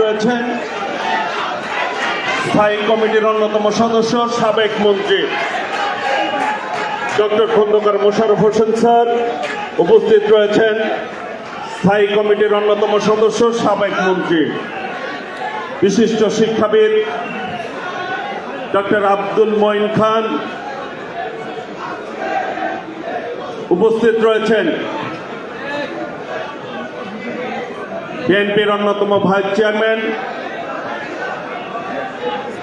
রয়েছেন স্থায়ী কমিটির অন্যতম সদস্য সাবেক মন্ত্রী ডক্টর খন্দকার মোশাররফ হোসেন স্যার। উপস্থিত রয়েছেন স্থায়ী কমিটির অন্যতম সদস্য সাবেক মন্ত্রী বিশিষ্ট শিক্ষাবিদ ডক্টর আব্দুল মঈন খান। উপস্থিত রয়েছেন বিএনপির অন্যতম vice chairman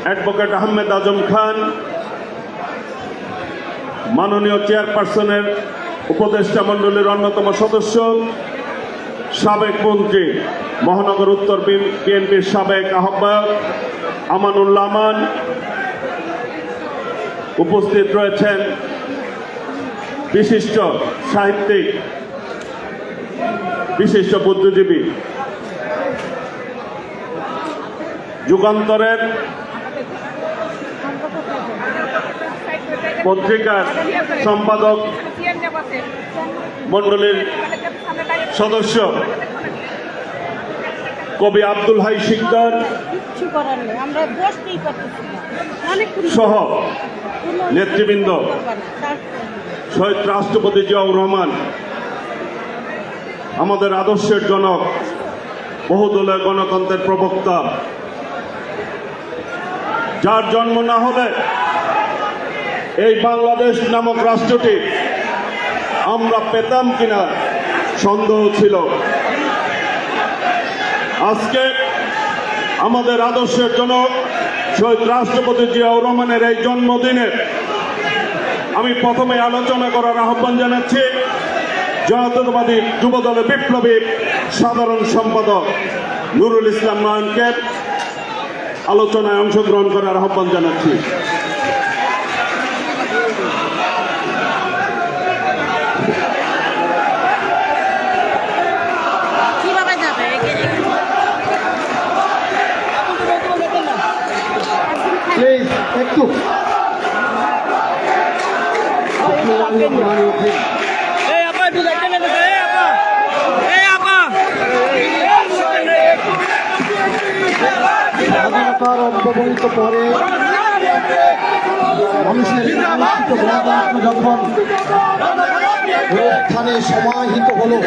advocate Ahmed Azam Khan, মাননীয় চেয়ারপারসনের উপদেষ্টা মণ্ডলীর অন্যতম সদস্য সাবেক মন্ত্রী মহানগর উত্তর বিএনপির সাবেক আহ্বায়ক আমানুল্লাহ আমান। উপস্থিত রয়েছেন বিশিষ্ট সাহিত্যিক, বিশিষ্ট বুদ্ধিজীবী, যুগান্তরের পত্রিকার সম্পাদক মণ্ডলীর সদস্য কবি আব্দুল হাই শিকদার সহ নেতৃবৃন্দ, শহীদ রাষ্ট্রপতি জিয়াউর রহমান আমাদের আদর্শের জনক, বহুদলীয় গণতন্ত্রের প্রবক্তা, যার জন্ম না হলে এই বাংলাদেশ নামক রাষ্ট্রটি আমরা পেতাম কিনা সন্দেহ ছিল। আজকে আমাদের আদর্শের জনক শহীদ রাষ্ট্রপতি জিয়াউর রহমানের এই জন্মদিনে আমি প্রথমে আলোচনা করার আহ্বান জানাচ্ছি জাতীয়তাবাদী যুবদলের বিপ্লবী সাধারণ সম্পাদক নুরুল ইসলাম নয়নকে আলোচনায় অংশগ্রহণ করার আহ্বান জানাচ্ছি। প্লিজ একটু স্বাধীনতার অব্যবহিত পরে মানুষের গণতন্ত্র যখন স্থানে সমাহিত হলো,